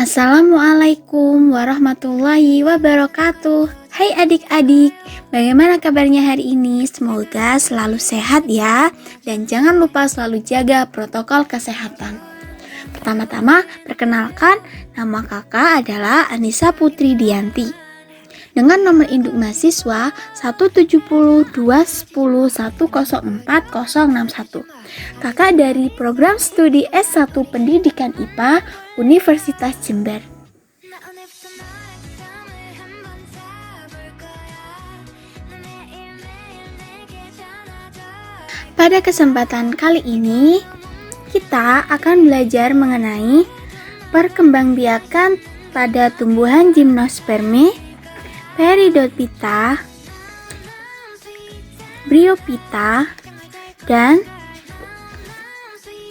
Assalamualaikum warahmatullahi wabarakatuh. Hai adik-adik, bagaimana kabarnya hari ini? Semoga selalu sehat ya. Dan jangan lupa selalu jaga protokol kesehatan. Pertama-tama, perkenalkan, nama kakak adalah Anissa Putri Dianti. Dengan nomor induk mahasiswa 1702101040061. Kakak dari program studi S1 Pendidikan IPA Universitas Jember. Pada kesempatan kali ini, kita akan belajar mengenai perkembangbiakan pada tumbuhan Gymnospermae, Peridophyta, Bryophyta, dan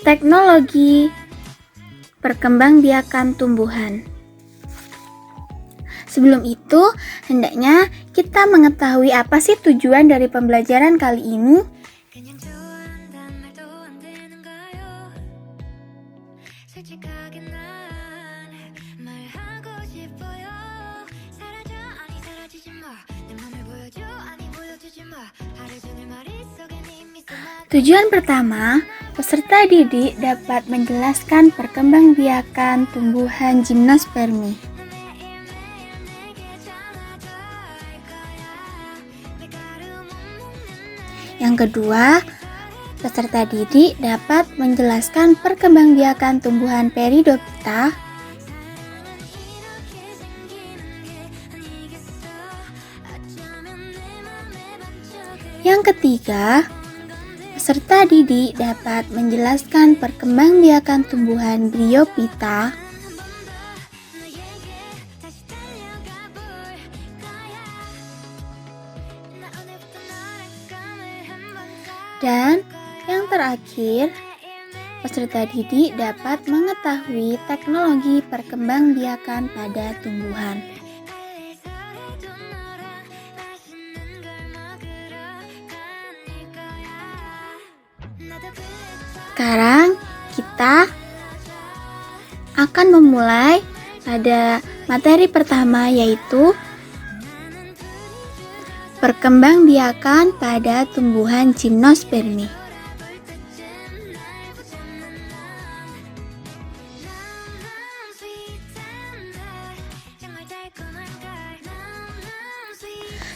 teknologi perkembangbiakan tumbuhan. Sebelum itu, hendaknya kita mengetahui apa sih tujuan dari pembelajaran kali ini. Tujuan pertama, peserta didik dapat menjelaskan perkembangbiakan tumbuhan Gymnospermae. Yang kedua, peserta didik dapat menjelaskan perkembangbiakan tumbuhan Peridophyta. Yang ketiga, peserta didik dapat menjelaskan perkembangbiakan tumbuhan Bryophyta. Dan yang terakhir, peserta didik dapat mengetahui teknologi perkembangbiakan pada tumbuhan. Sekarang kita akan memulai pada materi pertama, yaitu perkembangbiakan pada tumbuhan Gymnospermae.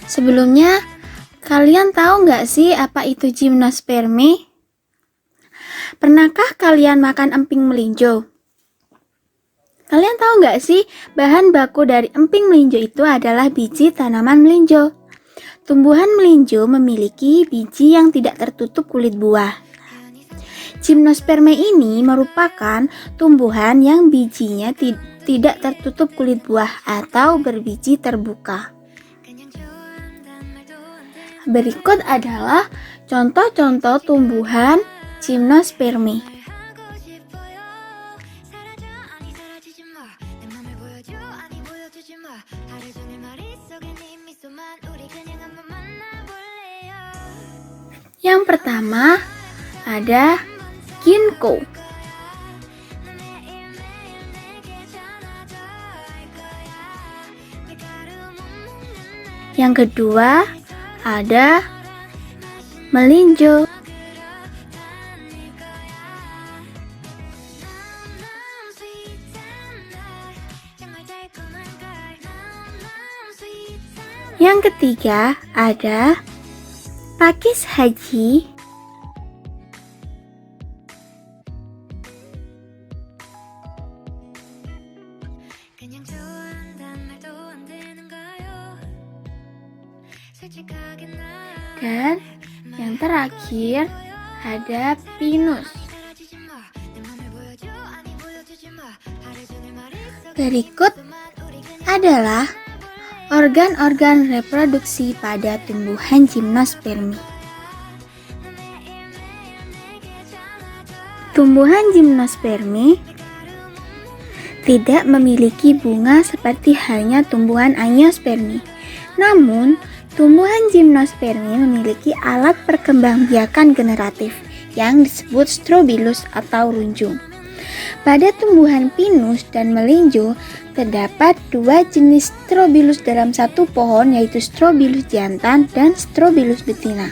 Sebelumnya, kalian tahu nggak sih apa itu Gymnospermae? Pernahkah kalian makan emping melinjo? Kalian tahu nggak sih bahan baku dari emping melinjo itu adalah biji tanaman melinjo. Tumbuhan melinjo memiliki biji yang tidak tertutup kulit buah. Gymnospermae ini merupakan tumbuhan yang bijinya tidak tertutup kulit buah atau berbiji terbuka. Berikut adalah contoh-contoh tumbuhan Gymnospermae. Yang pertama ada ginkgo. Yang kedua ada melinjo. Yang ketiga ada pakis haji. Dan yang terakhir ada pinus. Berikut adalah organ-organ reproduksi pada tumbuhan Gymnospermae. Tumbuhan Gymnospermae tidak memiliki bunga seperti halnya tumbuhan Angiospermae. Namun, tumbuhan Gymnospermae memiliki alat perkembangbiakan generatif yang disebut strobilus atau runjung. Pada tumbuhan pinus dan melinjo, terdapat dua jenis strobilus dalam satu pohon, yaitu strobilus jantan dan strobilus betina.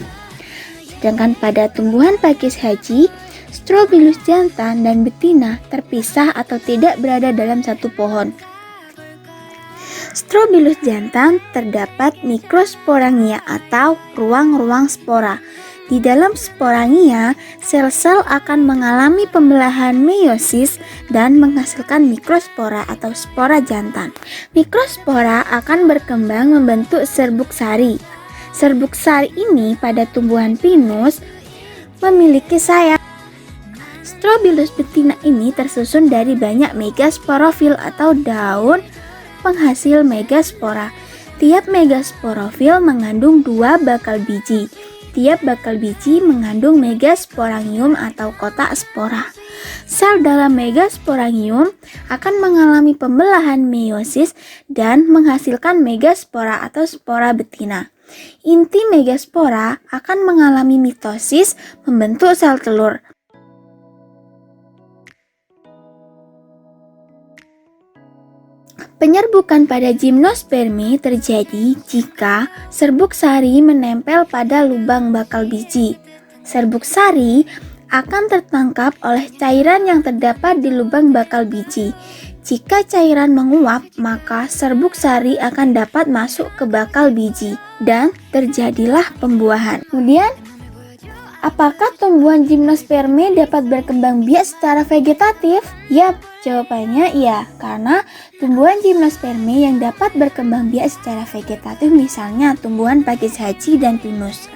Sedangkan pada tumbuhan pakis haji, strobilus jantan dan betina terpisah atau tidak berada dalam satu pohon. Strobilus jantan terdapat mikrosporangia atau ruang-ruang spora. Di dalam sporangia, sel-sel akan mengalami pembelahan meiosis dan menghasilkan mikrospora atau spora jantan. Mikrospora akan berkembang membentuk serbuk sari. Serbuk sari ini pada tumbuhan pinus memiliki sayap. Strobilus betina ini tersusun dari banyak megasporofil atau daun penghasil megaspora. Tiap megasporofil mengandung 2 bakal biji. Tiap bakal biji mengandung megasporangium atau kotak spora. Sel dalam megasporangium akan mengalami pembelahan meiosis dan menghasilkan megaspora atau spora betina. Inti megaspora akan mengalami mitosis membentuk sel telur. Penyerbukan pada gimnospermi terjadi jika serbuk sari menempel pada lubang bakal biji. Serbuk sari akan tertangkap oleh cairan yang terdapat di lubang bakal biji. Jika cairan menguap, maka serbuk sari akan dapat masuk ke bakal biji dan terjadilah pembuahan. Kemudian, apakah tumbuhan gimnospermi dapat berkembang biak secara vegetatif? Yap, jawabannya iya, karena tumbuhan gimnospermi yang dapat berkembang biak secara vegetatif misalnya tumbuhan pakis haji dan pinus.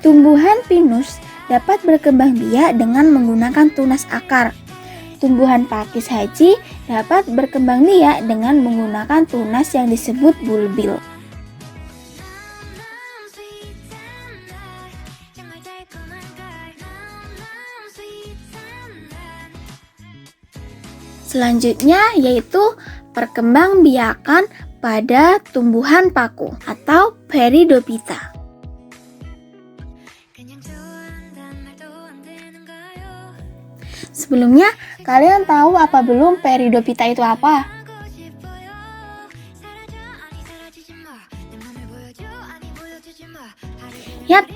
Tumbuhan pinus dapat berkembang biak dengan menggunakan tunas akar. Tumbuhan pakis haji dapat berkembang biak dengan menggunakan tunas yang disebut bulbil. Selanjutnya yaitu perkembangbiakan pada tumbuhan paku atau Peridophyta. Sebelumnya, kalian tahu apa belum Peridophyta itu apa? Yap,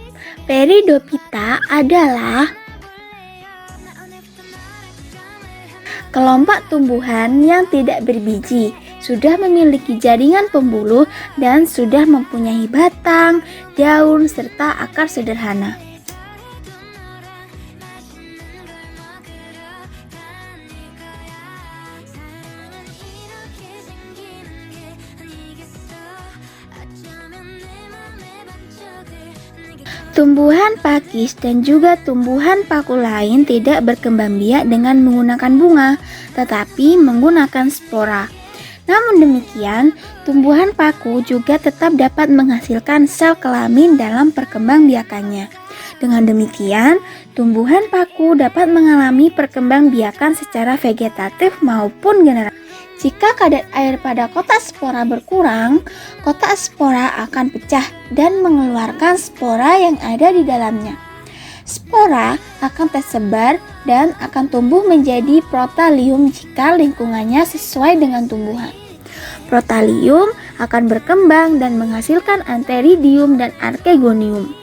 Peridophyta adalah kelompok tumbuhan yang tidak berbiji, sudah memiliki jaringan pembuluh dan sudah mempunyai batang, daun, serta akar sederhana. Tumbuhan pakis dan juga tumbuhan paku lain tidak berkembang biak dengan menggunakan bunga, tetapi menggunakan spora. Namun demikian, tumbuhan paku juga tetap dapat menghasilkan sel kelamin dalam perkembangbiakannya. Dengan demikian, tumbuhan paku dapat mengalami perkembangbiakan secara vegetatif maupun generatif. Jika kadar air pada kotak spora berkurang, kotak spora akan pecah dan mengeluarkan spora yang ada di dalamnya. Spora akan tersebar dan akan tumbuh menjadi protalium jika lingkungannya sesuai dengan tumbuhan. Protalium akan berkembang dan menghasilkan antheridium dan archegonium.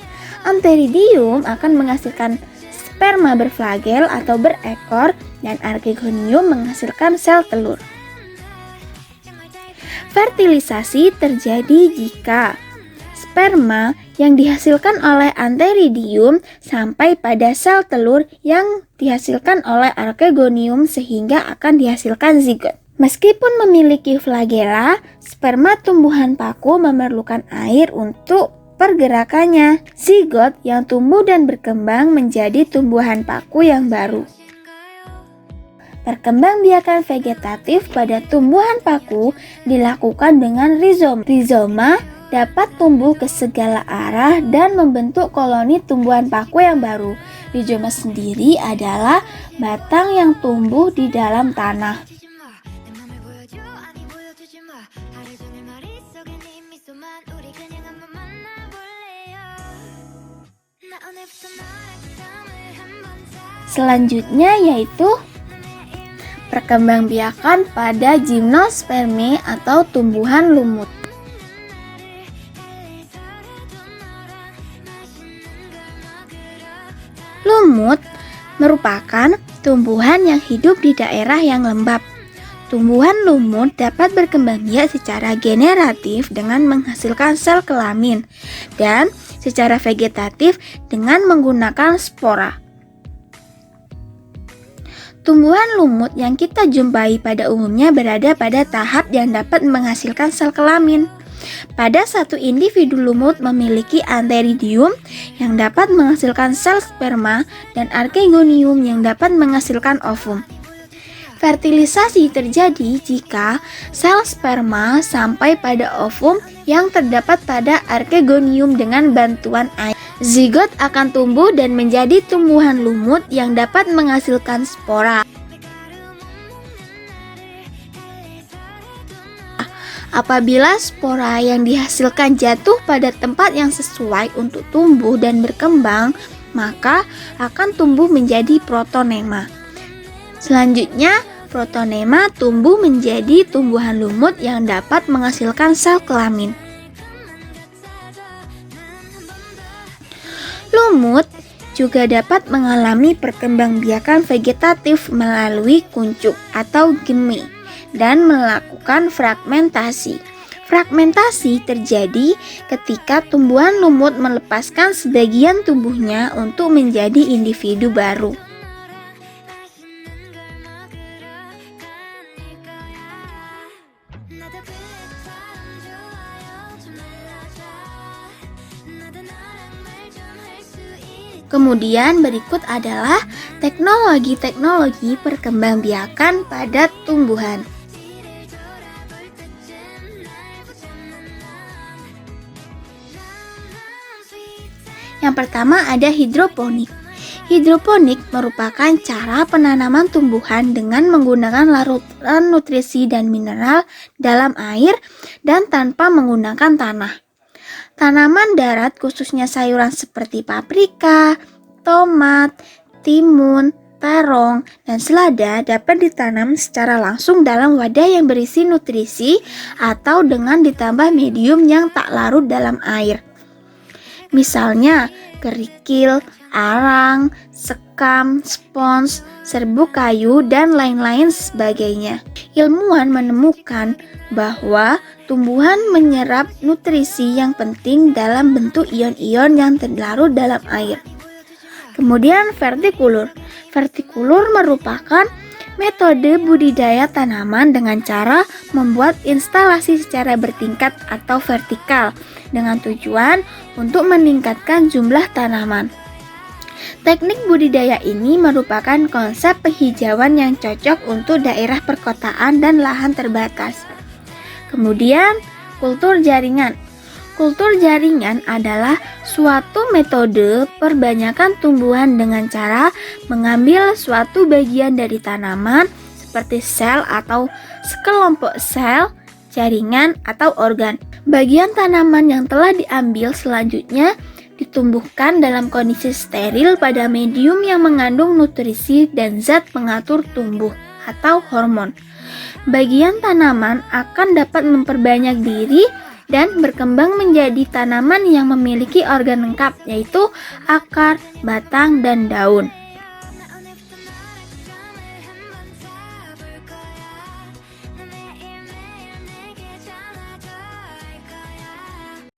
Antheridium akan menghasilkan sperma berflagel atau berekor dan archegonium menghasilkan sel telur. Fertilisasi terjadi jika sperma yang dihasilkan oleh antheridium sampai pada sel telur yang dihasilkan oleh archegonium sehingga akan dihasilkan zigot. Meskipun memiliki flagela, sperma tumbuhan paku memerlukan air untuk pergerakannya. Zigot yang tumbuh dan berkembang menjadi tumbuhan paku yang baru. Perkembangbiakan vegetatif pada tumbuhan paku dilakukan dengan rizoma. Rizoma dapat tumbuh ke segala arah dan membentuk koloni tumbuhan paku yang baru. Rizoma sendiri adalah batang yang tumbuh di dalam tanah. Selanjutnya yaitu perkembangbiakan pada gimnosperme atau tumbuhan lumut. Lumut merupakan tumbuhan yang hidup di daerah yang lembab. Tumbuhan lumut dapat berkembang biak secara generatif dengan menghasilkan sel kelamin dan secara vegetatif dengan menggunakan spora. Tumbuhan lumut yang kita jumpai pada umumnya berada pada tahap yang dapat menghasilkan sel kelamin. Pada satu individu lumut memiliki antheridium yang dapat menghasilkan sel sperma dan archegonium yang dapat menghasilkan ovum. Fertilisasi terjadi jika sel sperma sampai pada ovum yang terdapat pada archegonium dengan bantuan air. Zigot akan tumbuh dan menjadi tumbuhan lumut yang dapat menghasilkan spora. Apabila spora yang dihasilkan jatuh pada tempat yang sesuai untuk tumbuh dan berkembang, maka akan tumbuh menjadi protonema. Selanjutnya, protonema tumbuh menjadi tumbuhan lumut yang dapat menghasilkan sel kelamin. Lumut juga dapat mengalami perkembangbiakan vegetatif melalui kuncup atau gemi dan melakukan fragmentasi. Fragmentasi terjadi ketika tumbuhan lumut melepaskan sebagian tubuhnya untuk menjadi individu baru. Kemudian berikut adalah teknologi-teknologi perkembangbiakan pada tumbuhan. Yang pertama ada hidroponik. Hidroponik merupakan cara penanaman tumbuhan dengan menggunakan larutan nutrisi dan mineral dalam air dan tanpa menggunakan tanah. Tanaman darat khususnya sayuran seperti paprika, tomat, timun, terong, dan selada dapat ditanam secara langsung dalam wadah yang berisi nutrisi atau dengan ditambah medium yang tak larut dalam air. Misalnya kerikil, arang, sekam, spons, serbuk kayu, dan lain-lain sebagainya. Ilmuwan menemukan bahwa tumbuhan menyerap nutrisi yang penting dalam bentuk ion-ion yang terlarut dalam air. Kemudian vertikulur. Vertikulur merupakan metode budidaya tanaman dengan cara membuat instalasi secara bertingkat atau vertikal dengan tujuan untuk meningkatkan jumlah tanaman. Teknik budidaya ini merupakan konsep penghijauan yang cocok untuk daerah perkotaan dan lahan terbatas. Kemudian, kultur jaringan. Kultur jaringan adalah suatu metode perbanyakan tumbuhan dengan cara mengambil suatu bagian dari tanaman seperti sel atau sekelompok sel, jaringan, atau organ. Bagian tanaman yang telah diambil selanjutnya ditumbuhkan dalam kondisi steril pada medium yang mengandung nutrisi dan zat pengatur tumbuh atau hormon. Bagian tanaman akan dapat memperbanyak diri dan berkembang menjadi tanaman yang memiliki organ lengkap, yaitu akar, batang, dan daun.